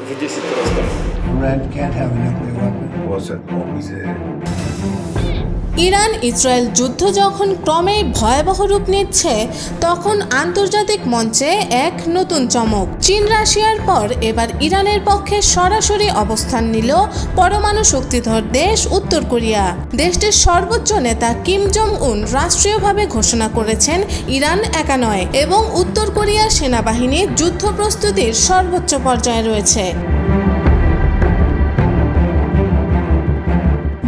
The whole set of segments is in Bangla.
Iran can't have a nuclear weapon. Iran Israel যুদ্ধ যখন ক্রমেই ভয়াবহ রূপ নিচ্ছে, তখন আন্তর্জাতিক মঞ্চে এক নতুন চমক। চীন রাশিয়ার পর এবার ইরানের পক্ষে সরাসরি অবস্থান নিল পরমাণু শক্তিধর দেশ উত্তর কোরিয়া। দেশটির সর্বোচ্চ নেতা কিম জং উন রাষ্ট্রীয়ভাবে ঘোষণা করেছেন ইরান একা নয় এবং উত্তর কোরিয়ার সেনাবাহিনী যুদ্ধ প্রস্তুতির সর্বোচ্চ পর্যায়ে রয়েছে।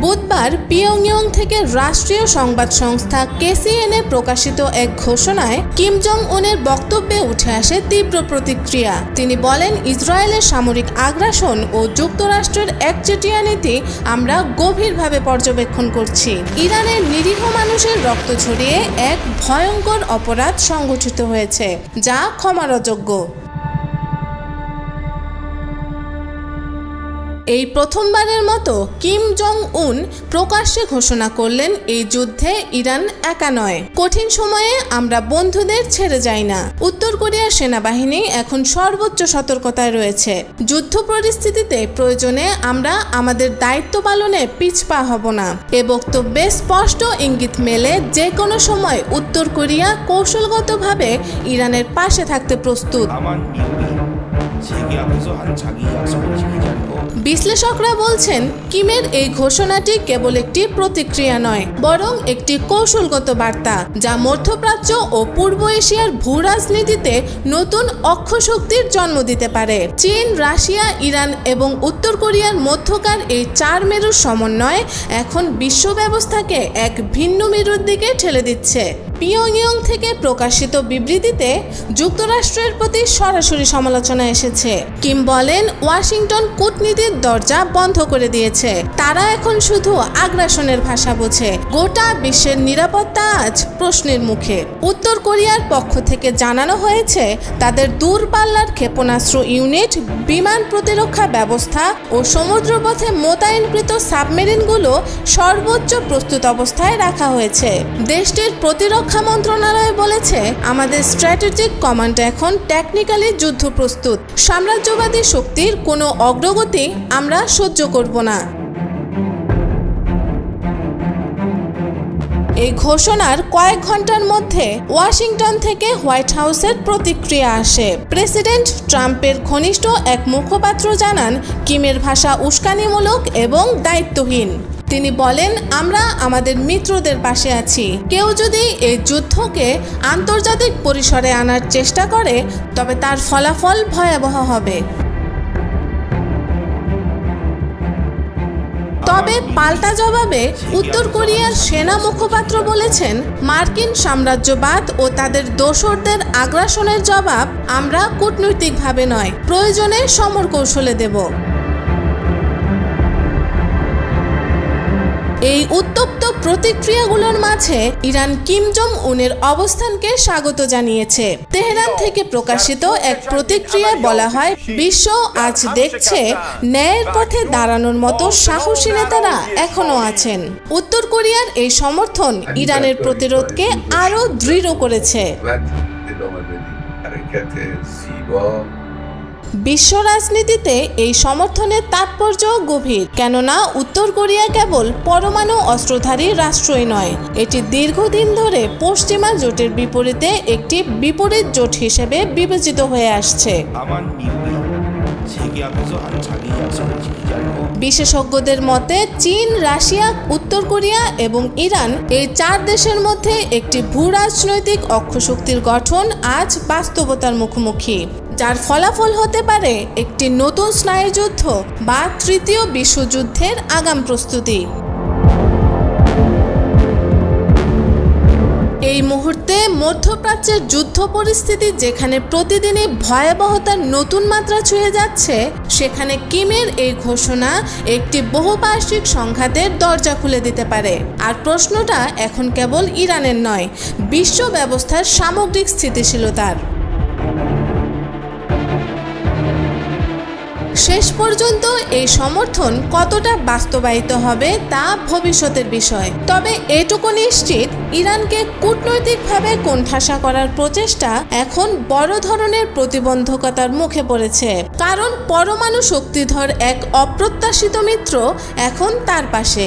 বুধবার পিয়ংইয়ং থেকে রাষ্ট্রীয় সংবাদ সংস্থা কেসিএনএ প্রকাশিত এক ঘোষণায় কিম জং উনের বক্তব্যে উঠে আসে তীব্র প্রতিক্রিয়া। তিনি বলেন, ইসরায়েলের সামরিক আগ্রাসন ও যুক্তরাষ্ট্রের একচেটিয়া নীতি আমরা গভীরভাবে পর্যবেক্ষণ করছি। ইরানের নিরীহ মানুষের রক্ত ঝরিয়ে এক ভয়ঙ্কর অপরাধ সংঘটিত হয়েছে, যা ক্ষমার অযোগ্য। এই প্রথমবারের মতো কিম জং উন প্রকাশ্যে ঘোষণা করলেন, এই যুদ্ধে ইরান একা নয়। কঠিন সময়ে আমরা বন্ধুদের ছেড়ে যাই না। উত্তর কোরিয়ার সেনাবাহিনী এখন সর্বোচ্চ সতর্কতায় রয়েছে। যুদ্ধ পরিস্থিতিতে প্রয়োজনে আমরা আমাদের দায়িত্ব পালনে পিছপা হব না। এ বক্তব্যে স্পষ্ট ইঙ্গিত মেলে যে কোনো সময় উত্তর কোরিয়া কৌশলগতভাবে ইরানের পাশে থাকতে প্রস্তুত। বিশ্লেষকরা বলছেন, কিমের এই ঘোষণাটি কেবল একটি প্রতিক্রিয়া নয়, বরং একটি কৌশলগত বার্তা, যা মধ্যপ্রাচ্য ও পূর্ব এশিয়ার ভূ রাজনীতিতে নতুন অক্ষশক্তির জন্ম দিতে পারে। চীন, রাশিয়া, ইরান এবং উত্তর কোরিয়ার মধ্যকার এই চার মেরুর সমন্বয় এখন বিশ্ব ব্যবস্থাকে এক ভিন্ন মেরুর দিকে ঠেলে দিচ্ছে। পিয়ংইয়ং থেকে প্রকাশিত বিবৃতিতে যুক্তরাষ্ট্রের প্রতি সরাসরি সমালোচনা এসেছে। কিম বলেন, ওয়াশিংটন কূটনীতির দরজা বন্ধ করে দিয়েছে। তারা এখন শুধু আগ্রাসনের ভাষা বোঝে। গোটা বিশ্বের নিরাপত্তা আজ প্রশ্নের মুখে। উত্তর কোরিয়ার পক্ষ থেকে জানানো হয়েছে, তাদের দূরপাল্লার ক্ষেপণাস্ত্র ইউনিট, বিমান প্রতিরক্ষা ব্যবস্থা ও সমুদ্রপথে মোতায়েনকৃত সাবমেরিনগুলো সর্বোচ্চ প্রস্তুত অবস্থায় রাখা হয়েছে। দেশটির প্রতিরক্ষা মন্ত্রণালয় বলেছে, আমাদের স্ট্র্যাটেজিক কমান্ড এখন টেকনিক্যালি যুদ্ধ প্রস্তুত। সাম্রাজ্যবাদী শক্তির কোনো অগ্রগতি আমরা সহ্য করব না। এই ঘোষণার কয়েক ঘন্টার মধ্যে ওয়াশিংটন থেকে হোয়াইট হাউসের প্রতিক্রিয়া আসে। প্রেসিডেন্ট ট্রাম্পের ঘনিষ্ঠ এক মুখপাত্র জানান, কিমের ভাষা উস্কানিমূলক এবং দায়িত্বহীন। তিনি বলেন, আমরা আমাদের মিত্রদের পাশে আছি। কেউ যদি এই যুদ্ধকে আন্তর্জাতিক পরিসরে আনার চেষ্টা করে, তবে তার ফলাফল ভয়াবহ হবে। তবে পাল্টা জবাবে উত্তর কোরিয়ার সেনা মুখপাত্র বলেছেন, মার্কিন সাম্রাজ্যবাদ ও তাদের দোসরদের আগ্রাসনের জবাব আমরা কূটনৈতিকভাবে নয়, প্রয়োজনে সমর কৌশলে দেব। এই উত্তপ্ত প্রতিক্রিয়াগুলোর মাঝে ইরান কিম জং উনের অবস্থানকে স্বাগত জানিয়েছে। তেহরান থেকে প্রকাশিত এক প্রতিক্রিয়ায় বলা হয়, বিশ্ব আজ দেখছে ন্যায়ের পথে দাঁড়ানোর মতো সাহসী নেতারা এখনো আছেন। উত্তর কোরিয়ার এই সমর্থন ইরানের প্রতিরোধকে আরও দৃঢ় করেছে। বিশ্ব রাজনীতিতে এই সমর্থনের তাৎপর্য গভীর, কেননা উত্তর কোরিয়া কেবল পরমাণু অস্ত্রধারী রাষ্ট্রই নয়, এটি দীর্ঘদিন ধরে পশ্চিমা জোটের বিপরীতে একটি বিপরীত জোট হিসেবে বিবেচিত হয়ে আসছে। বিশেষজ্ঞদের মতে, চীন, রাশিয়া, উত্তর কোরিয়া এবং ইরান, এই চার দেশের মধ্যে একটি ভূ রাজনৈতিক অক্ষশক্তির গঠন আজ বাস্তবতার মুখোমুখি, যার ফলাফল হতে পারে একটি নতুন স্নায়ুযুদ্ধ বা তৃতীয় বিশ্বযুদ্ধের আগাম প্রস্তুতি। এই মুহূর্তে মধ্যপ্রাচ্যের যুদ্ধ পরিস্থিতি যেখানে প্রতিদিনই ভয়াবহতার নতুন মাত্রা ছুঁয়ে যাচ্ছে, সেখানে কিমের এই ঘোষণা একটি বহুপার্শ্বিক সংঘাতের দরজা খুলে দিতে পারে। আর প্রশ্নটা এখন কেবল ইরানের নয়, বিশ্ব ব্যবস্থার সামগ্রিক স্থিতিশীলতার। শেষ পর্যন্ত এই সমর্থন কতটা বাস্তবায়িত হবে তা ভবিষ্যতের বিষয়। তবে এটুকু নিশ্চিত, ইরানকে কূটনৈতিকভাবে কোণঠাসা করার প্রচেষ্টা এখন বড় ধরনের প্রতিবন্ধকতার মুখে পড়েছে, কারণ পরমাণু শক্তিধর এক অপ্রত্যাশিত মিত্র এখন তার পাশে।